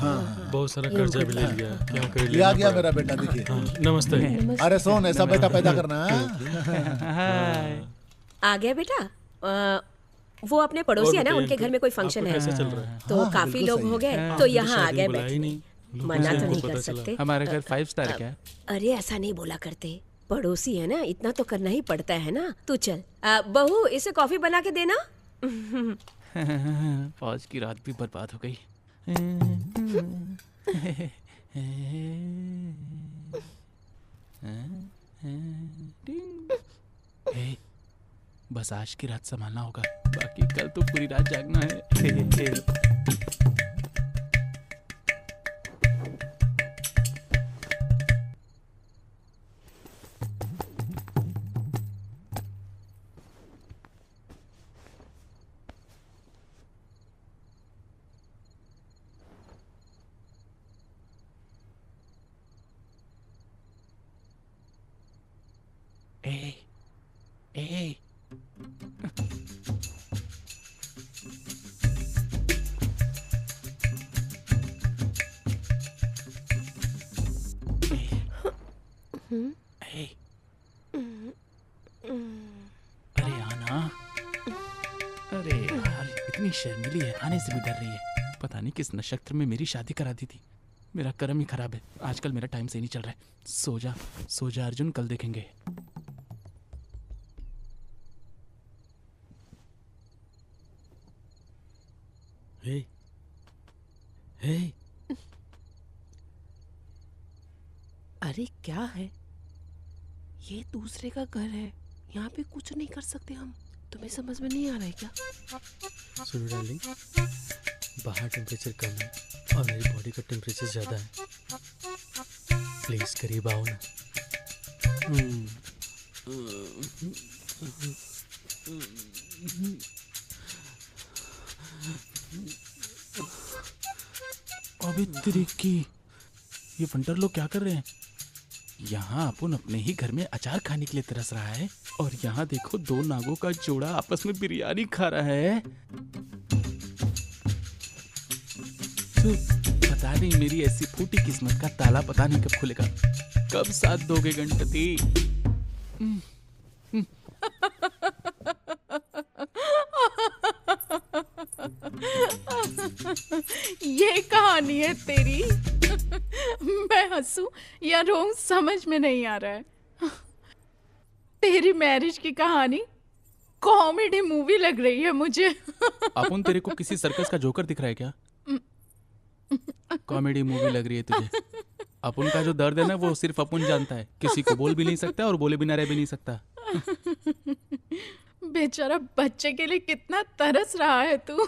बहुत सारा कर्जा भी ले लिया, क्या करे। ये आ गया मेरा बेटा, देखिए। नमस्ते। अरे सोन, ऐसा बेटा पैदा करना है। आ गया बेटा। वो अपने पड़ोसी है ना, उनके घर में कोई फंक्शन है तो काफी लोग हो गए तो यहाँ आ गए बैठने। मना तो नहीं कर सकते। हमारे घर 5 स्टार क्या है? अरे ऐसा नहीं बोला करते, पड़ोसी है ना, इतना तो करना ही पड़ता है ना। तू चल बहू, इसे कॉफी बना के देना। आज की रात भी बर्बाद हो गई। बस आज की रात संभालना होगा, बाकी कल तो पूरी रात जागना है। अरे आना, अरे यार इतनी शर्मीली है, आने से भी डर रही है। पता नहीं किस नक्षत्र में मेरी शादी करा दी थी। मेरा कर्म ही खराब है, आजकल मेरा टाइम सही नहीं चल रहा है। सो जा अर्जुन, कल देखेंगे। हे, हे। अरे क्या है ये? दूसरे का घर है, यहाँ पे कुछ नहीं कर सकते हम। तुम्हें समझ में नहीं आ रहा है क्या? सुनो डार्लिंग, बाहर टेम्परेचर कम है और मेरी बॉडी का टेम्परेचर ज़्यादा है। प्लीज़ करीब आओ ना। अबे तेरी की, ये फंटर लोग क्या कर रहे हैं? यहाँ अपन अपने ही घर में अचार खाने के लिए तरस रहा है और यहाँ देखो 2 नागों का जोड़ा आपस में बिरयानी खा रहा है। तो पता नहीं मेरी ऐसी फूटी किस्मत का ताला पता नहीं कब खुलेगा। कब साथ दोगे गणपति? ये कहानी है तेरी। मैं हंसूं या रोऊं समझ में नहीं आ रहा है। तेरी मैरिज की कहानी कॉमेडी मूवी लग रही है मुझे। अपन तेरे को किसी सर्कस का जोकर दिख रहा है क्या? कॉमेडी मूवी लग रही है तुझे? अपन का जो दर्द है ना वो सिर्फ अपन जानता है, किसी को बोल भी नहीं सकता और बोले बिना रह भी नहीं सकता। बेचारा बच्चे के लिए कितना तरस रहा है तू।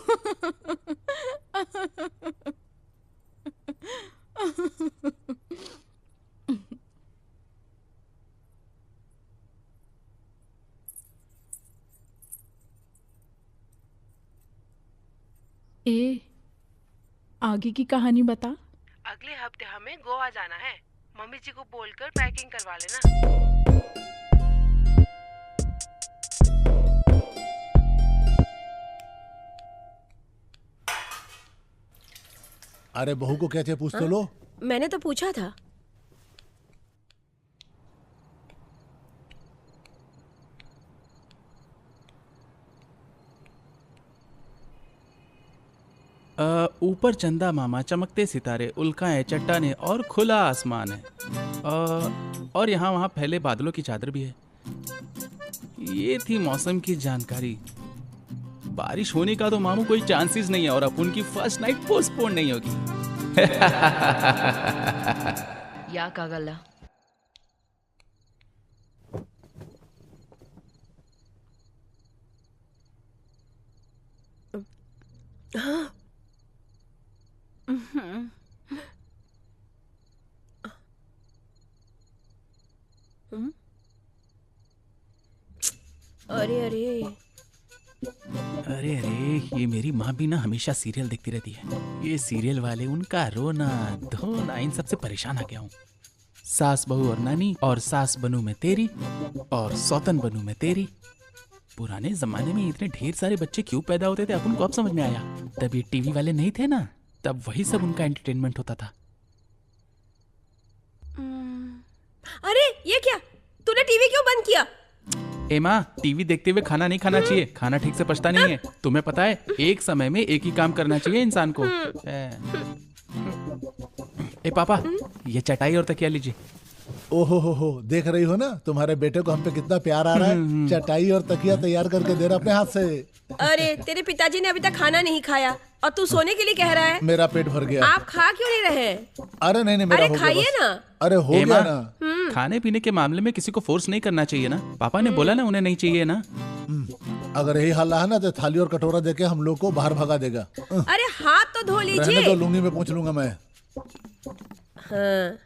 ए, आगे की कहानी बता। अगले हफ्ते हमें गोवा जाना है। मम्मी जी को बोलकर पैकिंग करवा लेना। अरे बहू को क्या चाहिए पूछ तो लो। मैंने तो पूछा था। ऊपर चंदा मामा, चमकते सितारे, उल्काएं, चट्टानें और खुला आसमान है। और यहाँ वहाँ फैले बादलों की चादर भी है। ये थी मौसम की जानकारी। बारिश होने का तो मामू कोई चांसेस नहीं है और अपन की फर्स्ट नाइट पोस्टपोन नहीं होगी। ಯಾಕಾಗಲ್ಲ। अरे अरे अरे अरे, ये मेरी माँ भी ना हमेशा सीरियल देखती रहती है। ये सीरियल वाले, उनका रोना धोना, इन सबसे परेशान आ गया हूँ। सास बहू और नानी, और सास बनू मैं तेरी, और सौतन बनू मैं तेरी। पुराने जमाने में इतने ढेर सारे बच्चे क्यों पैदा होते थे अपन को अब समझ में आया। तब ये टीवी वाले नहीं थे ना, तब वही सब उनका एंटरटेनमेंट होता था। अरे ये क्या, तूने टीवी क्यों बंद किया? एमा, टीवी देखते हुए खाना नहीं खाना चाहिए, खाना ठीक से पचता नहीं है। तुम्हें पता है, एक समय में एक ही काम करना चाहिए इंसान को। ए पापा, ये चटाई और तकिया लीजिए। ओहो, देख रही हो ना तुम्हारे बेटे को हम पे कितना प्यार आ रहा है। चटाई और तकिया तैयार करके दे रहा अपने हाथ से। अरे तेरे पिताजी ने अभी तक खाना नहीं खाया और तू सोने के लिए कह रहा है। मेरा पेट भर गया। आप खा क्यों नहीं रहे? अरे नहीं, मेरा अरे हो गया खाइए बस। ना। अरे हो एमा, गया ना। खाने पीने के मामले में किसी को फोर्स नहीं करना चाहिए ना। पापा ने बोला ना उन्हें नहीं चाहिए ना। अगर यही हाल रहा ना तो थाली और कटोरा देके हम लोग को बाहर भगा देगा। अरे हाथ तो धो रहने दो, लीजिए। लुंगी में पूछ लूंगा मैं। हाँ,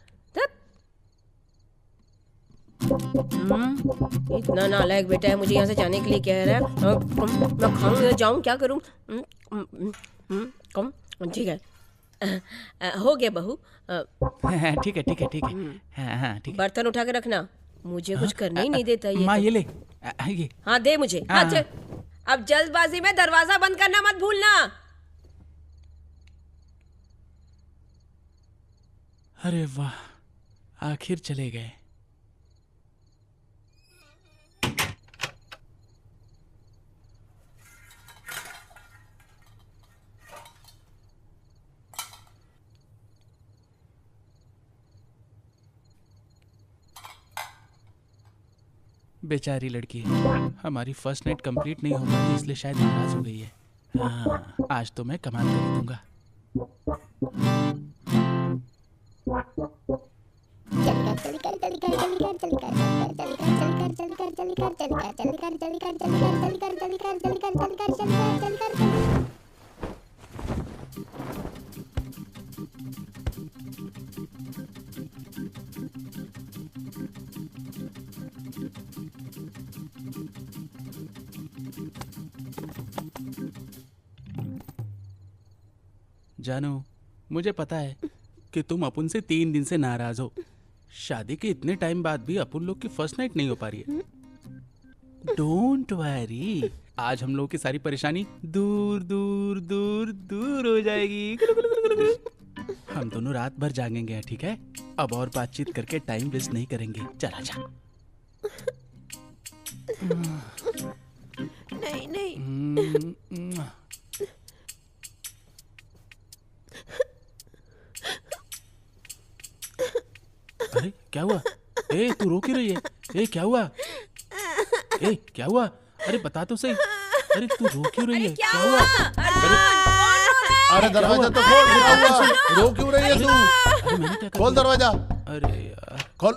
इतना नालायक बेटा है, मुझे यहाँ से जाने के लिए कह रहा है। मैं खाऊं या जाऊं, क्या करूं? कम ठीक है। हो गया बहू। ठीक है। हाँ, ठीक है। बर्तन उठा के रखना, मुझे कुछ करने ही नहीं देता ये माँ तो। ये ले। ये हाँ दे मुझे। हाँ चल, अब जल्दबाजी में दरवाजा बंद करना मत भूलना। अरे वाह, आखिर चले गए। बेचारी लड़की, हमारी फर्स्ट नाइट कंप्लीट नहीं हो पाई, इसलिए शायद नाराज हो गई है। हाँ, आज तो मैं कमाल कर ही दूंगा। जानू, मुझे पता है कि तुम अपुन से 3 दिन से नाराज हो। शादी के इतने टाइम बाद भी अपुन लोग की फर्स्ट नाइट नहीं हो पा रही है। डोंट वरी, आज हम लोग की सारी परेशानी दूर दूर दूर दूर हो जाएगी। हम दोनों रात भर जागेंगे, ठीक है? अब और बातचीत करके टाइम वेस्ट नहीं करेंगे। चला जा। नहीं। अरे क्या हुआ? ए तू रो क्यों रही है? ए क्या हुआ? ए क्या हुआ? अरे बता तो सही। अरे तू रो क्यों रही है? क्या हुआ? अरे दरवाजा तो खोल, क्या हुआ? रो क्यों रही है तू? अरे मैंने क्या कर खोल दिया? दरवाजा। अरे यार, खोल।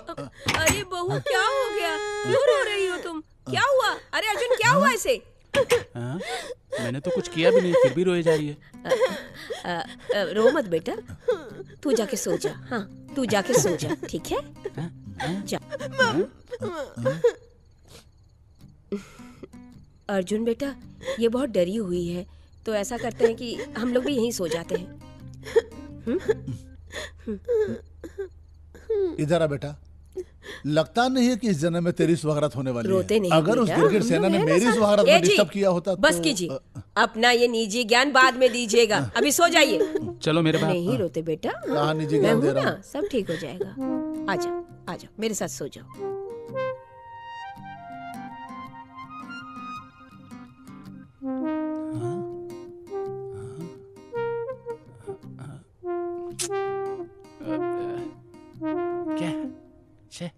अरे बहू क्या हो गया? क्यों रो रही हो तुम? क्या हुआ? अरे अर्जुन क्या हुआ इसे? हाँ? मैंने तो कुछ किया भी नहीं, फिर भी रोए जा रही है। रो मत बेटा, तू जाके सो जा। हाँ तू जाके सो जा, ठीक है? जा। अर्जुन बेटा, ये बहुत डरी हुई है, तो ऐसा करते हैं कि हम लोग भी यहीं सो जाते हैं। इधर आ बेटा। लगता नहीं है कि इस जन्म में तेरी सुहागरात होने वाली रोते है। नहीं अगर उस बेटा, गिरगिट हम सेना लोग ने हैं मेरी ना सुहागरात साथ। में ए जी, डिस्टर्ब किया होता बस तो कीजिए। अपना ये निजी ज्ञान बाद में दीजिएगा, अभी सो जाइए। चलो मेरे बाप। नहीं रोते बेटा, कहाँ निजी मैं ज्ञान हूँ दे रहा ना, हूँ? सब ठीक हो जाएगा। आजा आजा मेरे साथ सो जाओ। क्या? छे।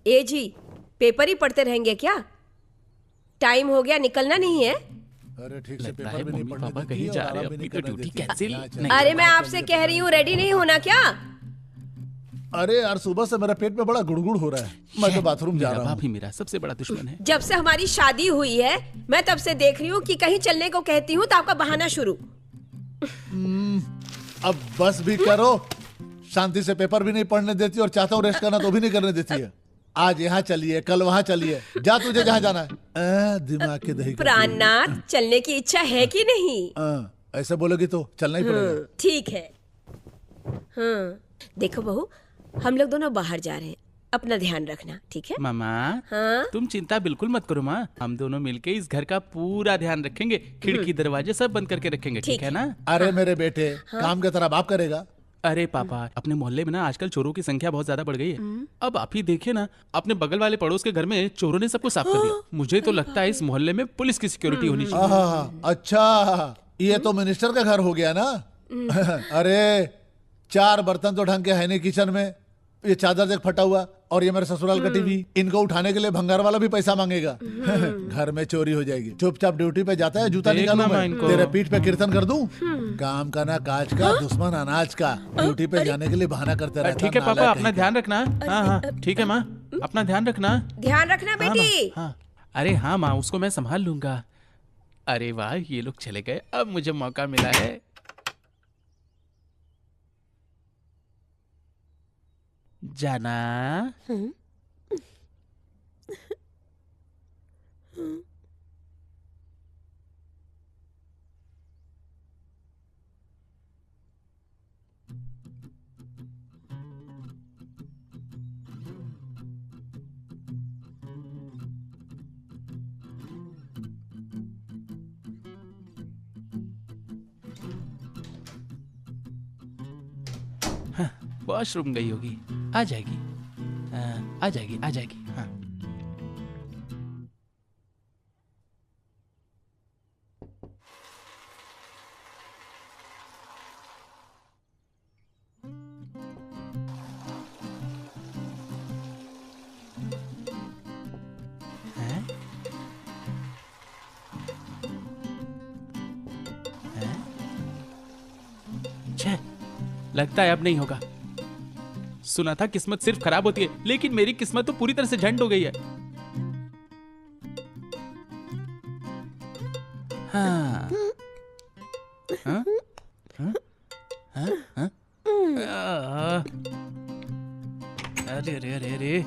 ए जी, पेपर ही पढ़ते रहेंगे क्या? टाइम हो गया, निकलना नहीं है? अरे ठीक से लगता पेपर है भी नहीं मम्मी पढ़ने पापा देती कहीं है जा और रहे हैं, आराम भी अपनी नहीं तो करने ड्यूटी देती है। कैंसिल यहाँ चल। नहीं। अरे मैं आपसे कह रही हूँ, रेडी नहीं होना क्या? अरे यार सुबह से मेरा पेट में बड़ा गुड़गुड़ हो रहा है, मैं तो बाथरूम जा मेरा रहा बाप हूँ। ही मेरा सबसे बड़ा दुश्मन है। जब से हमारी शादी हुई है, मैं तब से देख रही हूँ कि कहीं चलने को कहती हूँ तो आपका बहाना शुरू। अब बस भी करो, शांति से पेपर भी नहीं पढ़ने देती और चाहता हूँ रेस्ट करना तो भी नहीं करने देती है। आज यहाँ चलिए, कल वहाँ चलिए, जा तुझे जहाँ जाना है। दिमाग की दही प्राणनाथ, चलने की इच्छा है कि नहीं? ऐसे बोलोगी तो चलना ही पड़ेगा। ठीक है। हाँ देखो बहू, हम लोग दोनों बाहर जा रहे हैं, अपना ध्यान रखना, ठीक है? मामा हाँ? तुम चिंता बिल्कुल मत करो माँ, हम दोनों मिलके इस घर का पूरा ध्यान रखेंगे, खिड़की दरवाजे सब बंद करके रखेंगे, ठीक है ना? अरे मेरे बेटे, काम की तरह बाप करेगा। अरे पापा, अपने मोहल्ले में ना आजकल चोरों की संख्या बहुत ज्यादा बढ़ गई है। अब आप ही देखिए ना, अपने बगल वाले पड़ोस के घर में चोरों ने सबको साफ कर दिया। मुझे तो लगता है इस मोहल्ले में पुलिस की सिक्योरिटी होनी चाहिए। अच्छा, ये तो मिनिस्टर का घर हो गया ना। अरे 4 बर्तन तो ढंग के है नहीं किचन में, ये चादर देख फटा हुआ, और ये मेरे ससुराल का टीवी, इनको उठाने के लिए भंगार वाला भी पैसा मांगेगा। घर में चोरी हो जाएगी। चुपचाप ड्यूटी पे जाता है, जूता निकालूं मैं, तेरे पीठ पे कीर्तन कर दूं। काम का ना काज का, दुश्मन अनाज का, ड्यूटी पे जाने के लिए बहाना करते रहता। ठीक है पापा, अपना ध्यान रखना। हाँ हाँ ठीक है माँ, अपना ध्यान रखना। ध्यान रखना बेटी। हाँ, अरे हाँ माँ, उसको मैं संभाल लूंगा। अरे वाह, ये लोग चले गए, अब मुझे मौका मिला है। जाना। वॉशरूम गई होगी, आ जाएगी, आ जाएगी, आ जाएगी। हाँ। लगता है अब नहीं होगा। सुना था किस्मत सिर्फ खराब होती है, लेकिन मेरी किस्मत तो पूरी तरह से झंड हो गई है। हाँ। हाँ? हाँ? हाँ? हाँ? अरे अरे अरे अरे,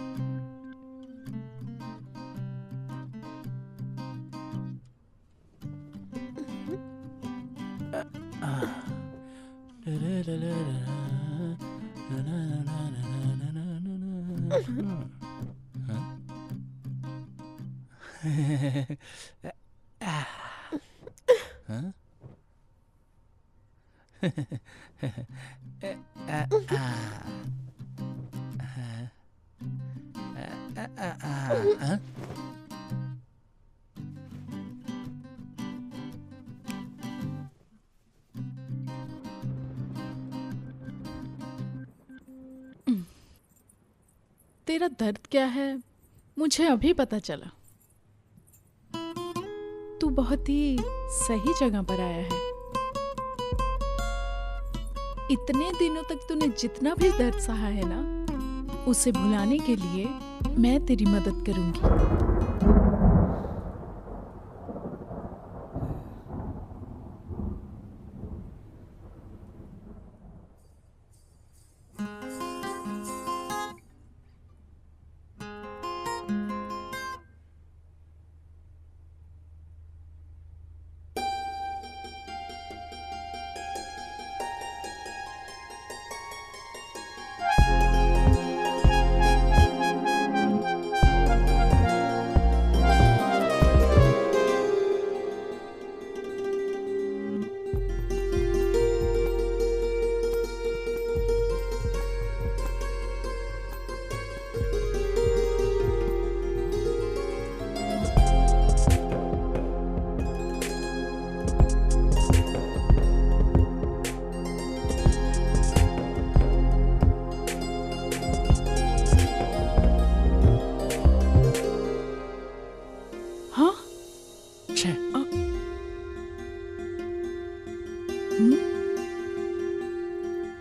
तेरा दर्द क्या है मुझे अभी पता चला। तू बहुत ही सही जगह पर आया है। इतने दिनों तक तूने जितना भी दर्द सहा है ना, उसे भुलाने के लिए मैं तेरी मदद करूंगी।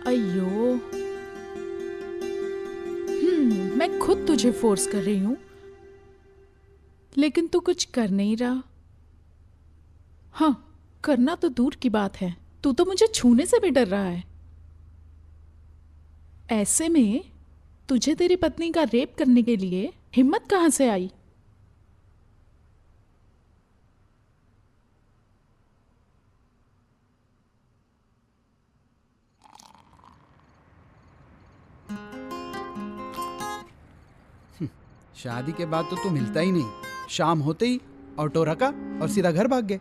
अयो, मैं खुद तुझे फोर्स कर रही हूं, लेकिन तू कुछ कर नहीं रहा। हाँ, करना तो दूर की बात है, तू तो मुझे छूने से भी डर रहा है। ऐसे में तुझे तेरी पत्नी का रेप करने के लिए हिम्मत कहां से आई? शादी के बाद तो तू मिलता ही नहीं, शाम होते ही ऑटो रखा और सीधा घर भाग गए।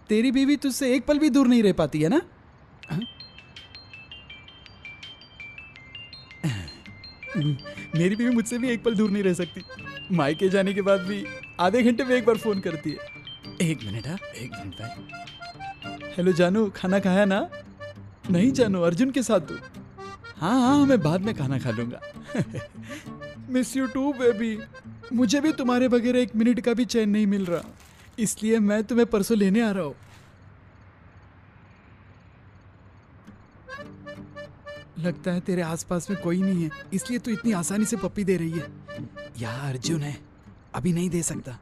तेरी बीवी तुझसे एक पल भी दूर नहीं रह पाती है ना? मेरी बीवी मुझसे भी एक पल दूर नहीं रह सकती। मायके जाने के बाद भी आधे घंटे में एक बार फोन करती है। एक मिनट, हाँ, एक मिनट भाई। हेलो जानू, खाना खाया ना? नहीं जानू, अर्जुन के साथ तू? हाँ हाँ, मैं बाद में खाना खा लूंगा। Miss you too baby. मुझे भी तुम्हारे बगैर एक मिनट का भी चैन नहीं मिल रहा, इसलिए मैं तुम्हें परसों लेने आ रहा हूँ। लगता है तेरे आसपास में कोई नहीं है, इसलिए तू इतनी आसानी से पप्पी दे रही है। यार अर्जुन है, अभी नहीं दे सकता।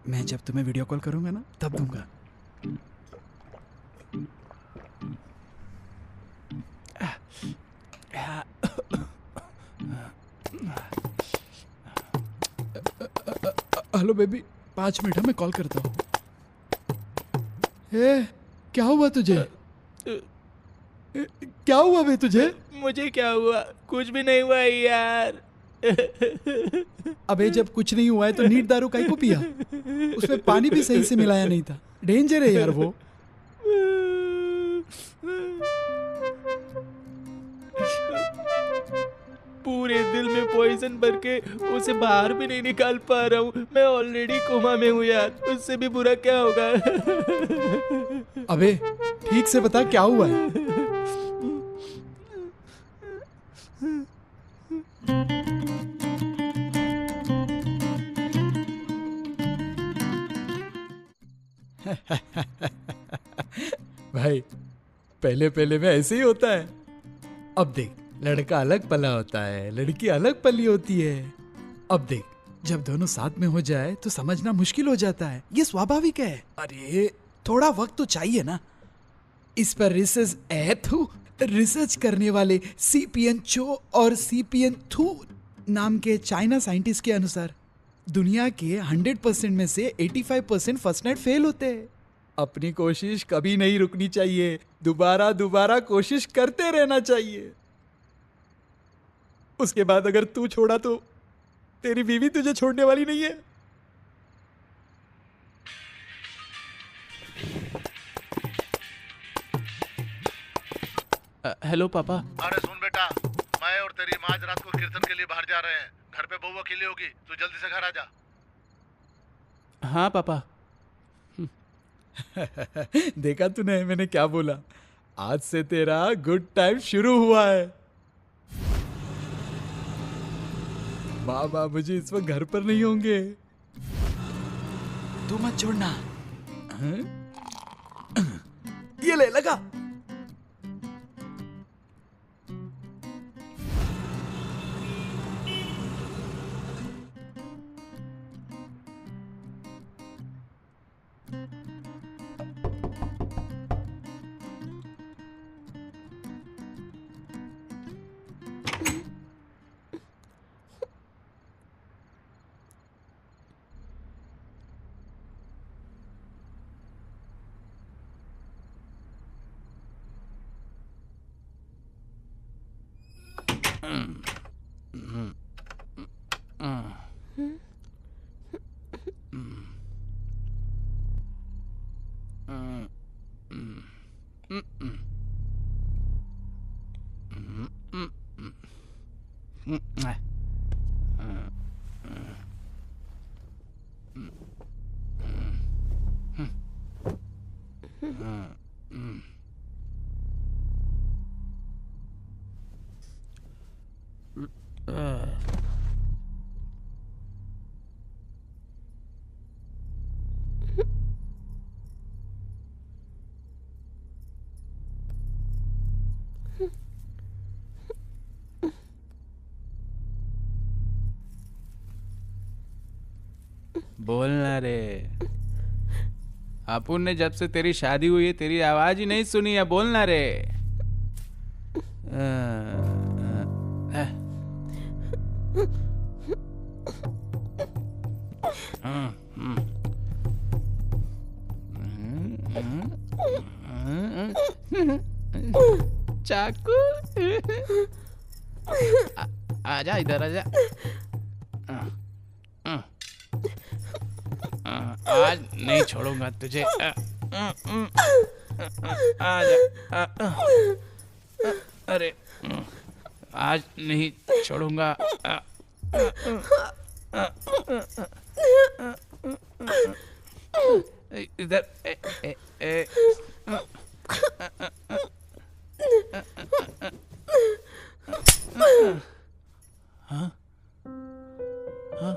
मैं जब तुम्हें वीडियो कॉल करूंगा ना, तब दूंगा। हेलो बेबी, 5 मिनट है, मैं कॉल करता हूँ। क्या हुआ तुझे? क्या हुआ बे तुझे? मुझे क्या हुआ? कुछ भी नहीं हुआ यार। अबे जब कुछ नहीं हुआ है तो नीट दारू काहे को पिया? उसमें पानी भी सही से मिलाया नहीं था। डेंजर है यार वो। पूरे दिल में पॉइजन भर के उसे बाहर भी नहीं निकाल पा रहा हूँ। मैं ऑलरेडी कोमा में हूँ यार, उससे भी बुरा क्या होगा? अबे ठीक से बता क्या हुआ है? भाई पहले पहले में ऐसे ही होता है। अब देख, लड़का अलग पला होता है, लड़की अलग पली होती है। अब देख, जब दोनों साथ में हो जाए तो समझना मुश्किल हो जाता है। ये स्वाभाविक है। अरे थोड़ा वक्त तो चाहिए ना। इस पर रिसर्च करने वाले सीपियन चो और सीपियन थू नाम के चाइना साइंटिस्ट के अनुसार दुनिया के 100% में से 85% फर्स्ट नाइट फेल होते हैं। अपनी कोशिश कभी नहीं रुकनी चाहिए, दोबारा दोबारा कोशिश करते रहना चाहिए। उसके बाद अगर तू छोड़ा तो तेरी बीवी तुझे छोड़ने वाली नहीं है। हेलो पापा। अरे सुन बेटा, मैं और तेरी माँ आज रात को कीर्तन के लिए बाहर जा रहे हैं। घर पे बहू अकेली होगी, तू जल्दी से घर आ जा। हाँ पापा। देखा तूने मैंने क्या बोला? आज से तेरा गुड टाइम शुरू हुआ है। माँ बाबूजी इस वक्त घर पर नहीं होंगे, तू मत छोड़ना। ये ले लगा। बोलना रे। अपुन ने जब से तेरी शादी हुई है तेरी आवाज ही नहीं सुनी है। बोलना रे। चाकू आजा इधर आजा। आज नहीं छोड़ूंगा तुझे। आजा। अरे आज नहीं छोड़ूंगा। इधर हाँ हाँ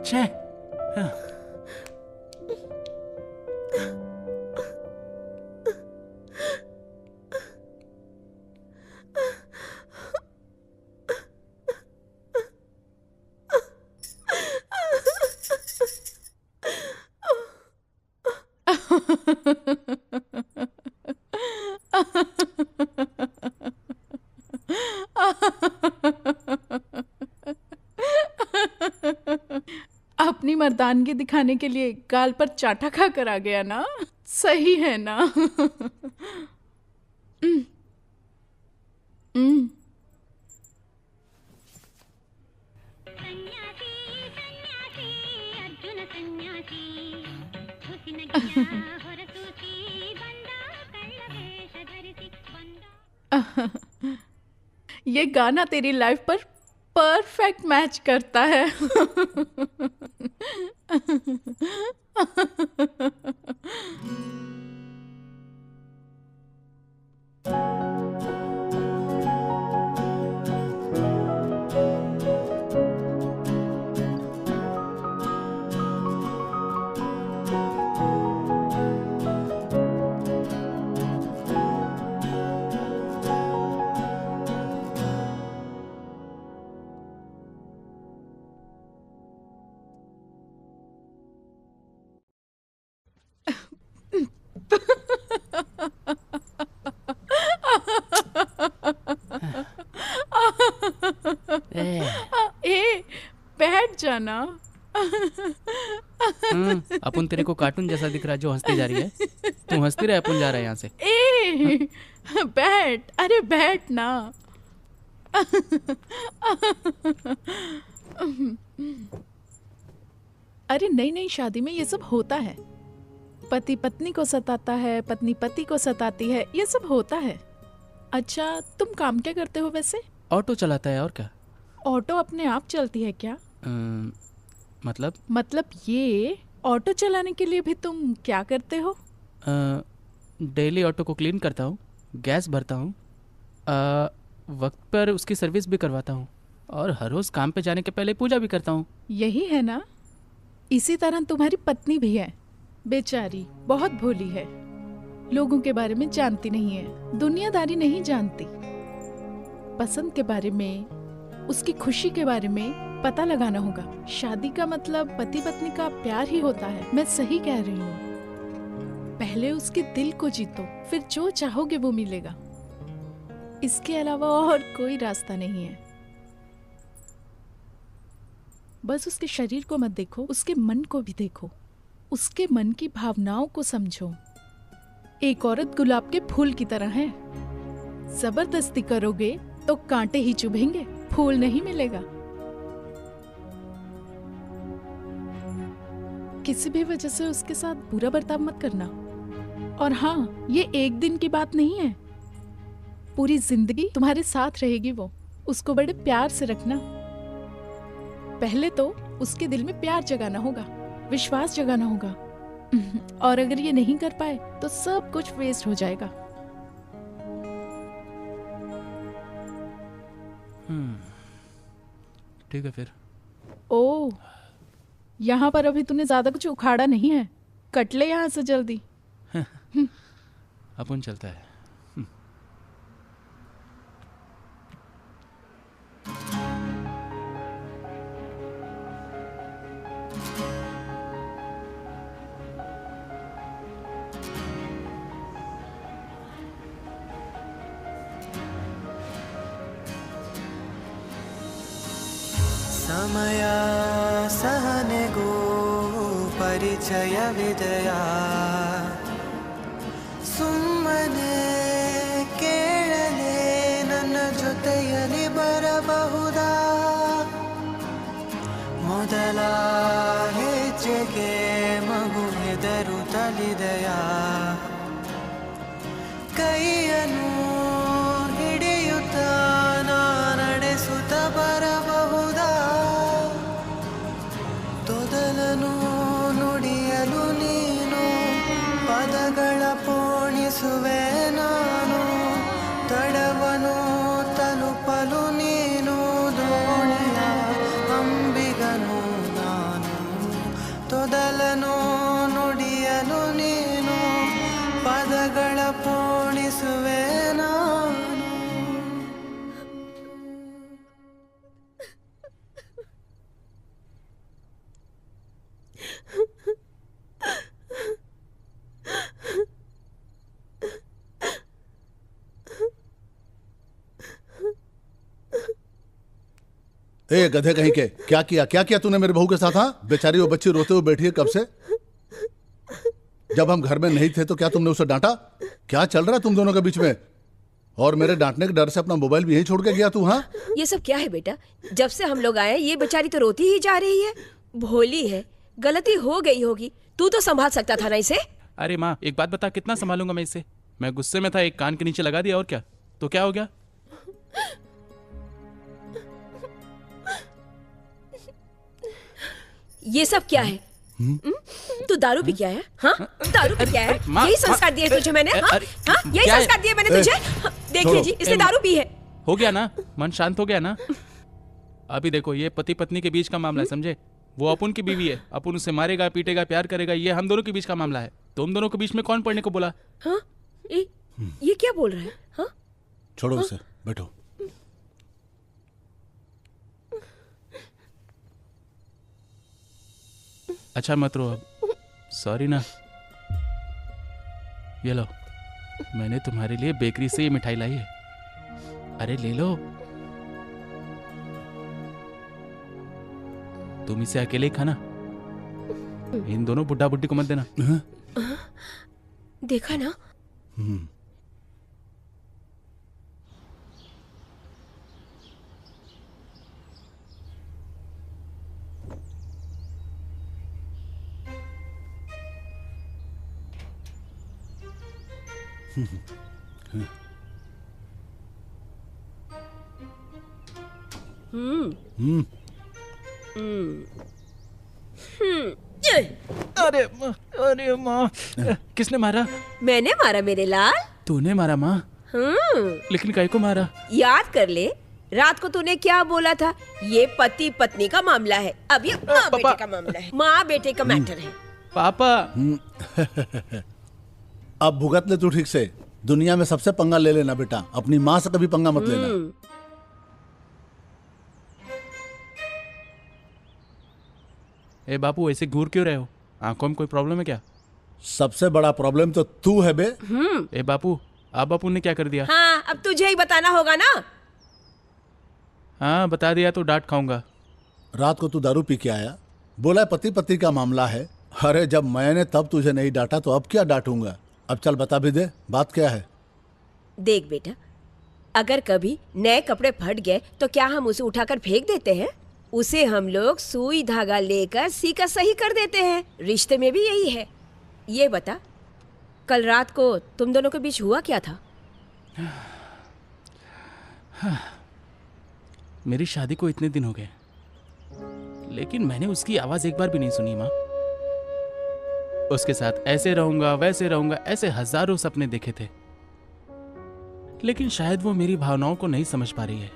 छे हाँ। अपनी मर्दानगी दिखाने के लिए गाल पर चाटा खा कर आ गया ना। सही है ना? ये गाना तेरी लाइफ पर परफेक्ट मैच करता है। ए, बैठ जाना। अपन तेरे को कार्टून जैसा दिख रहा है जो हंसती जा रही है। तू हंसती रहे, अपन जा रहा है यहाँ से। ए, बैठ, अरे बैठ ना। अरे नई नई शादी में ये सब होता है। पति पत्नी को सताता है, पत्नी पति को सताती है, ये सब होता है। अच्छा, तुम काम क्या करते हो वैसे? ऑटो चलाता है। और क्या? ऑटो अपने आप चलती है क्या? मतलब ये ऑटो चलाने के लिए भी तुम क्या करते हो? डेली ऑटो को क्लीन करता हूँ, गैस भरता हूँ, वक्त पर उसकी सर्विस भी करवाता हूँ, और हर रोज़ काम पे जाने के पहले पूजा भी करता हूँ। यही है ना? इसी तरह तुम्हारी पत्नी भी है। बेचारी बहुत भोली है, लोगों के बारे में जानती नहीं है, दुनियादारी नहीं जानती। पसंद के बारे में, उसकी खुशी के बारे में पता लगाना होगा। शादी का मतलब पति पत्नी का प्यार ही होता है। मैं सही कह रही हूँ। पहले उसके दिल को जीतो, फिर जो चाहोगे वो मिलेगा। इसके अलावा और कोई रास्ता नहीं है। बस उसके शरीर को मत देखो, उसके मन को भी देखो, उसके मन की भावनाओं को समझो। एक औरत गुलाब के फूल की तरह है। जबरदस्ती करोगे तो कांटे ही चुभेंगे, फूल नहीं मिलेगा। किसी भी वजह से उसके साथ बुरा बर्ताव मत करना। और हाँ, ये एक दिन की बात नहीं है, पूरी जिंदगी तुम्हारे साथ रहेगी वो। उसको बड़े प्यार से रखना। पहले तो उसके दिल में प्यार जगाना होगा, विश्वास जगाना होगा। और अगर ये नहीं कर पाए तो सब कुछ वेस्ट हो जाएगा। ठीक है फिर। ओह, यहाँ पर अभी तूने ज्यादा कुछ उखाड़ा नहीं है। कट ले यहाँ से जल्दी। अपन चलता है। ಸಮಯ ಸಹನೆಗೂ ಪರಿಚಯವಿದೆಯ ಸುಮ್ಮನೆ ಕೇಳಲೆ ನನ್ನ ಜೊತೆ ಮೊದಲ ಹೆಜ್ಜೆಗೆ ಮಗು ಹೆದರುತ್ತಲಿದೆಯ ಕೈಯನ್ನು ಹಿಡಿಯುತ್ತ ನಡೆಸುತ್ತ ಬರಬಹುದಾ ತೊದಲನು ನುಡಿಯಲು ನೀನು ಪದಗಳ ಪೋಣಿಸುವೆ ನಾನು ತಡವನು ತಲುಪಲು ನೀನು ದೋಣಿಯ ಅಂಬಿಗನು ನಾನು ತೊದಲನು ನುಡಿಯಲು ನೀನು ಪದಗಳ ಪೋಣಿಸುವೆ ನಾನು ए गधे कहीं के, क्या किया तूने मेरे बहू के साथ? हाँ, बेचारी वो बच्ची रोते हुए बैठी है कब से। जब हम घर में नहीं थे तो क्या तुमने उसे डांटा? क्या चल रहा है तुम दोनों के बीच में? और मेरे डांटने के डर से अपना मोबाइल भी यहीं छोड़ के गया तू? हाँ, ये सब क्या है बेटा? जब से हम लोग आए ये बेचारी तो रोती ही जा रही है। भोली है, गलती हो गई होगी, तू तो संभाल सकता था ना इसे। अरे माँ एक बात बता, कितना संभालूंगा मैं इसे? मैं गुस्से में था, एक कान के नीचे लगा दिया और क्या, तो क्या हो गया? ये सब क्या है? तू दारू पी क्या है? हाँ, दारू पी क्या है? यही संस्कार दिए तुझे मैंने। हाँ, यही संस्कार दिए मैंने तुझे। देखिए जी, इसने दारू पी है। हो गया ना, मन शांत हो गया ना? अभी देखो, ये पति पत्नी के बीच का मामला है, समझे? वो अपुन की बीवी है, अपुन उसे मारेगा पीटेगा प्यार करेगा, ये हम दोनों के बीच का मामला है। तुम दोनों के बीच में कौन पढ़ने को बोला? हाँ, ये क्या बोल रहा है? हाँ, छोड़ो उसे, बैठो। अच्छा मत रो अब, सॉरी ना। ये लो, मैंने तुम्हारे लिए बेकरी से ये मिठाई लाई है, अरे ले लो। तुम इसे अकेले ही खाना, इन दोनों बुड्ढा बुड्ढी को मत देना। देखा ना? अरे माँ, किसने मारा? मैंने मारा मेरे लाल। तूने मारा माँ? लेकिन काहे को मारा? याद कर ले, रात को तूने क्या बोला था? ये पति पत्नी का मामला है, अब ये माँ बेटे का मामला है, माँ बेटे का मैटर है। पापा अब भुगत ले तू ठीक से। दुनिया में सबसे पंगा ले लेना बेटा, अपनी माँ से कभी पंगा मत लेना। ए बापू, ऐसे घूर क्यों रहे हो? आंखों में कोई प्रॉब्लम है क्या? सबसे बड़ा प्रॉब्लम तो तू है बे। ए बापू, अब बापू ने क्या कर दिया? हाँ, अब तुझे ही बताना होगा ना। हाँ, बता दिया तो डांट खाऊंगा। रात को तू दारू पी के आया, बोला पति पत्नी का मामला है। अरे जब मैंने तब तुझे नहीं डांटा तो अब क्या डांटूंगा? अब चल बता भी दे, बात क्या है? देख बेटा, अगर कभी नए कपड़े फट गए तो क्या हम उसे उठाकर फेंक देते हैं? उसे हम लोग सुई धागा लेकर सीका सही कर देते हैं। रिश्ते में भी यही है। ये बता, कल रात को तुम दोनों के बीच हुआ क्या था? मेरी शादी को इतने दिन हो गए, लेकिन मैंने उसकी आवाज एक बार भी नहीं सुनी माँ। उसके साथ ऐसे रहूंगा वैसे रहूंगा, ऐसे हजारों सपने देखे थे, लेकिन शायद वो मेरी भावनाओं को नहीं समझ पा रही है।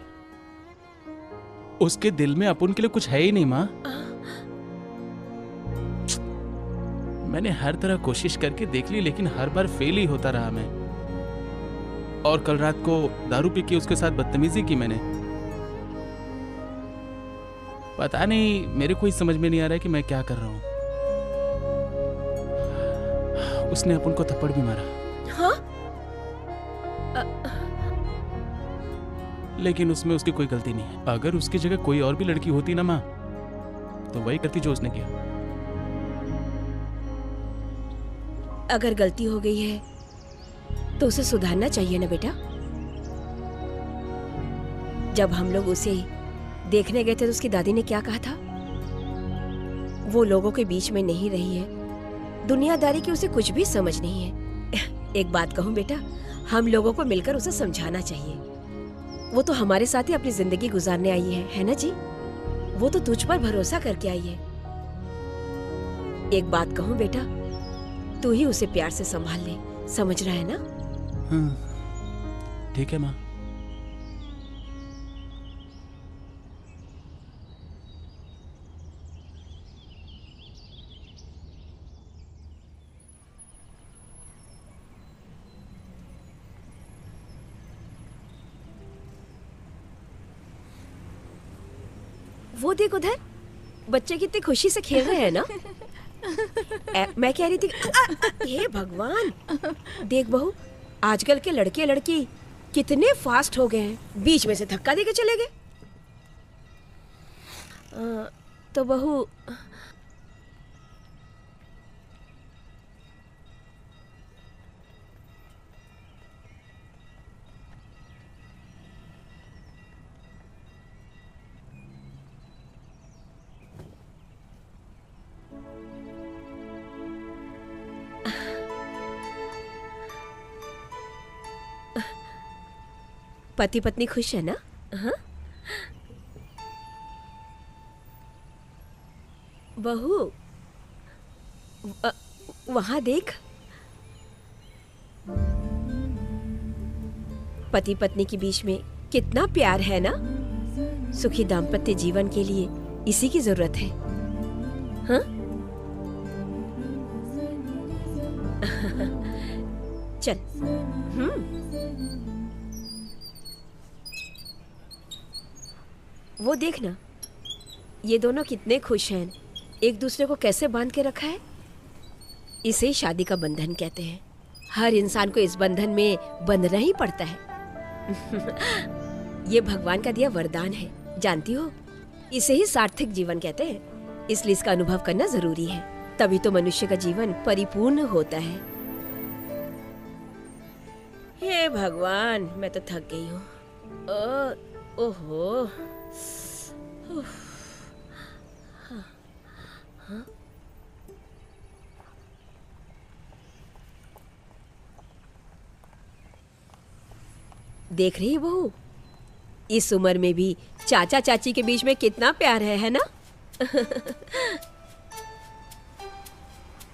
उसके दिल में अपुन के लिए कुछ है ही नहीं माँ। मैंने हर तरह कोशिश करके देख ली, लेकिन हर बार फेल ही होता रहा मैं। और कल रात को दारू पी के उसके साथ बदतमीजी की मैंने। पता नहीं, मेरे को ही समझ में नहीं आ रहा है कि मैं क्या कर रहा हूँ। उसने अपुन को थप्पड़ भी मारा। हाँ? लेकिन उसमें उसकी कोई गलती नहीं है। अगर उसकी जगह कोई और भी लड़की होती ना माँ, तो वही करती जो उसने किया। अगर गलती हो गई है तो उसे सुधारना चाहिए ना बेटा। जब हम लोग उसे देखने गए थे तो उसकी दादी ने क्या कहा था? वो लोगों के बीच में नहीं रही है, दुनियादारी की उसे कुछ भी समझ नहीं है। एक बात कहूँ बेटा, हम लोगों को मिलकर उसे समझाना चाहिए। वो तो हमारे साथ ही अपनी जिंदगी गुजारने आई है ना जी? वो तो तुझ पर भरोसा करके आई है। एक बात कहूँ बेटा, तू ही उसे प्यार से संभाल ले, समझ रहा है ना? हाँ, ठीक है माँ। वो देख उधर, बच्चे कितनी खुशी से खेल रहे हैं ना। मैं कह रही थी हे भगवान, देख बहू, आजकल के लड़के लड़की कितने फास्ट हो गए हैं, बीच में से धक्का देके चले गए। तो बहू, पति पत्नी खुश है ना? हाँ? बहू, वहां देख, पति पत्नी के बीच में कितना प्यार है ना। सुखी दाम्पत्य जीवन के लिए इसी की जरूरत है। हाँ? चल। वो देखना, ये दोनों कितने खुश हैं, एक दूसरे को कैसे बांध के रखा है। इसे ही शादी का बंधन कहते हैं। हर इंसान को इस बंधन में बंधना ही पड़ता है। ये भगवान का दिया वरदान है, जानती हो? इसे ही सार्थक जीवन कहते हैं, इसलिए इसका अनुभव करना जरूरी है, तभी तो मनुष्य का जीवन परिपूर्ण होता है। हे भगवान, मैं तो थक गई हूँ। ओहो। हाँ? देख रही बहू, इस उम्र में भी चाचा चाची के बीच में कितना प्यार है ना?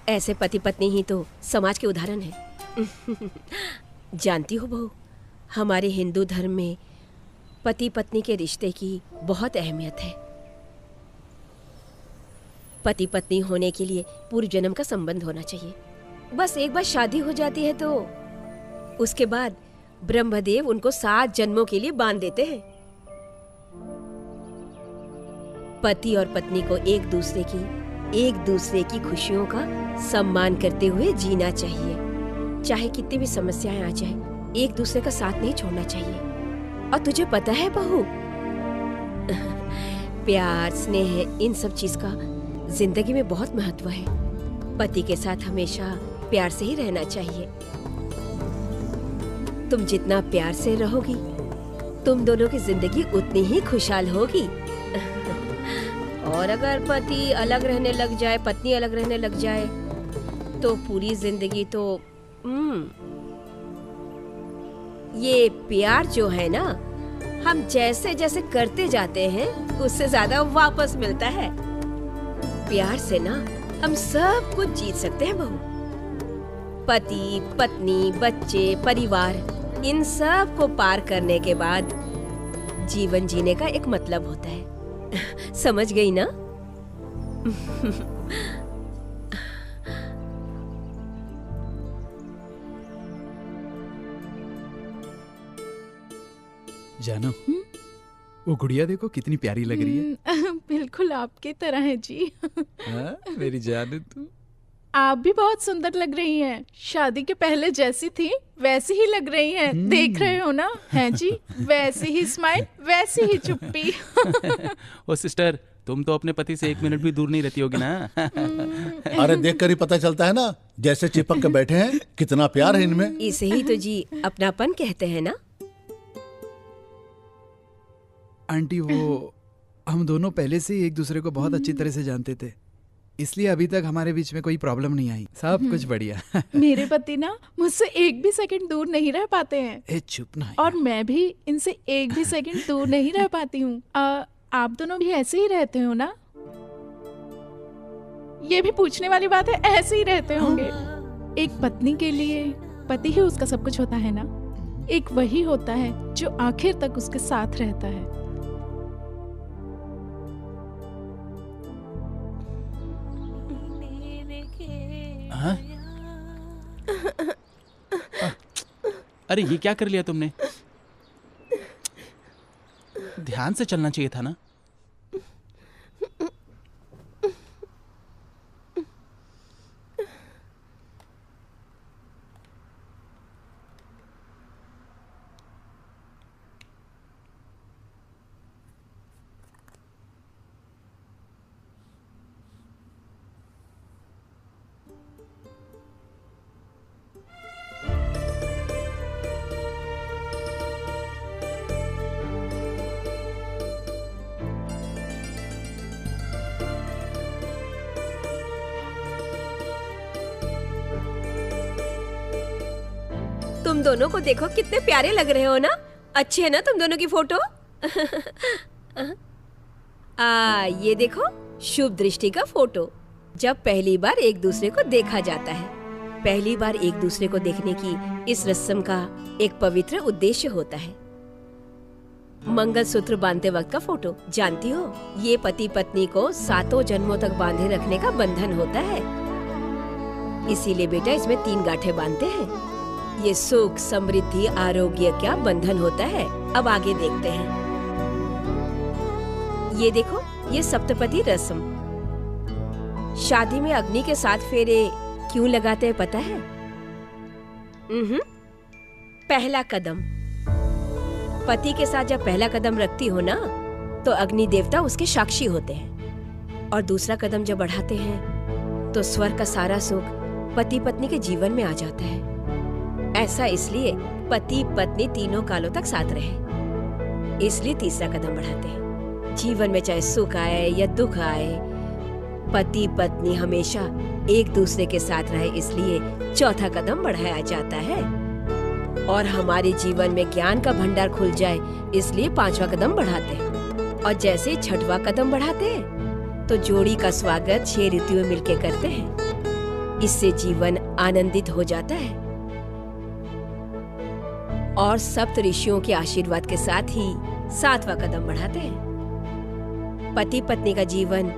ऐसे पति पत्नी ही तो समाज के उदाहरण है। जानती हो बहू, हमारे हिंदू धर्म में पति पत्नी के रिश्ते की बहुत अहमियत है। पति पत्नी होने के लिए पूर्व जन्म का संबंध होना चाहिए। बस एक बार शादी हो जाती है तो उसके बाद ब्रह्मदेव उनको 7 जन्मों के लिए बांध देते हैं। पति और पत्नी को एक दूसरे की खुशियों का सम्मान करते हुए जीना चाहिए। चाहे कितनी भी समस्याएं आ जाए, एक दूसरे का साथ नहीं छोड़ना चाहिए। और तुझे पता है बहू, प्यार, स्नेह, इन सब चीज का जिंदगी में बहुत महत्व है। पति के साथ हमेशा प्यार से ही रहना चाहिए। तुम जितना प्यार से रहोगी, तुम दोनों की जिंदगी उतनी ही खुशहाल होगी। और अगर पति अलग रहने लग जाए, पत्नी अलग रहने लग जाए, तो पूरी जिंदगी तो ये प्यार जो है ना, हम जैसे जैसे करते जाते हैं उससे ज्यादा वापस मिलता है। प्यार से ना हम सब कुछ जीत सकते हैं बहू। पति, पत्नी, बच्चे, परिवार, इन सब को पार करने के बाद जीवन जीने का एक मतलब होता है। समझ गई ना? जानो, वो गुड़िया देखो कितनी प्यारी लग रही है। बिल्कुल आपकी तरह है जी। हाँ, मेरी जानू तू। आप भी बहुत सुंदर लग रही हैं। शादी के पहले जैसी थी वैसी ही लग रही हैं। देख रहे हो ना? हैं जी, वैसी ही स्माइल, वैसी ही चुप्पी। ओ सिस्टर, तुम तो अपने पति से 1 मिनट भी दूर नहीं रहती होगी ना? अरे देख कर ही पता चलता है ना, जैसे चिपक के बैठे हैं, कितना प्यार है इनमें। इसे ही तो जी अपनापन कहते हैं ना। आंटी, वो हम दोनों पहले से ही एक दूसरे को बहुत अच्छी तरह से जानते थे। इसलिए अभी तक हमारे बीच में कोई प्रॉब्लम नहीं आई, सब कुछ बढ़िया। मेरे पति ना मुझसे एक भी सेकंड दूर नहीं रह पाते हैं। ए चुप ना। और मैं भी इनसे एक भी सेकंड दूर नहीं रह पाती हूँ। आप दोनों भी ऐसे ही रहते हो ना? ये भी पूछने वाली बात है, ऐसे ही रहते होंगे। एक पत्नी के लिए पति ही उसका सब कुछ होता है ना? एक वही होता है जो आखिर तक उसके साथ रहता है। हाँ? अरे ये क्या कर लिया तुमने? ध्यान से चलना चाहिए था ना। तुम दोनों को देखो कितने प्यारे लग रहे हो ना। अच्छे है ना तुम दोनों की फोटो? ये देखो शुभ दृष्टि का फोटो। जब पहली बार एक दूसरे को देखा जाता है, पहली बार एक दूसरे को देखने की इस रस्म का एक पवित्र उद्देश्य होता है। मंगलसूत्र बांधते वक्त का फोटो, जानती हो ये पति पत्नी को 7 जन्मों तक बांधे रखने का बंधन होता है। इसीलिए बेटा इसमें 3 गांठें बांधते हैं। ये सुख समृद्धि आरोग्य का बंधन होता है। अब आगे देखते हैं। ये देखो ये सप्तपदी रस्म। शादी में अग्नि के 7 फेरे क्यों लगाते हैं पता है? पहला कदम, पति के साथ जब पहला कदम रखती हो ना तो अग्नि देवता उसके साक्षी होते हैं। और दूसरा कदम जब बढ़ाते हैं तो स्वर्ग का सारा सुख पति पत्नी के जीवन में आ जाता है। ऐसा इसलिए पति पत्नी तीनों कालों तक साथ रहे, इसलिए तीसरा कदम बढ़ाते हैं। जीवन में चाहे सुख आए या दुख आए, पति पत्नी हमेशा एक दूसरे के साथ रहे, इसलिए चौथा कदम बढ़ाया जाता है। और हमारे जीवन में ज्ञान का भंडार खुल जाए, इसलिए 5वां कदम बढ़ाते हैं। और जैसे 6वां कदम बढ़ाते हैं तो जोड़ी का स्वागत 6 ऋतुओं में मिलकर करते हैं। इससे जीवन आनंदित हो जाता है। और सप्त ऋषियों के आशीर्वाद के साथ ही 7वां कदम बढ़ाते हैं। पति पत्नी का जीवन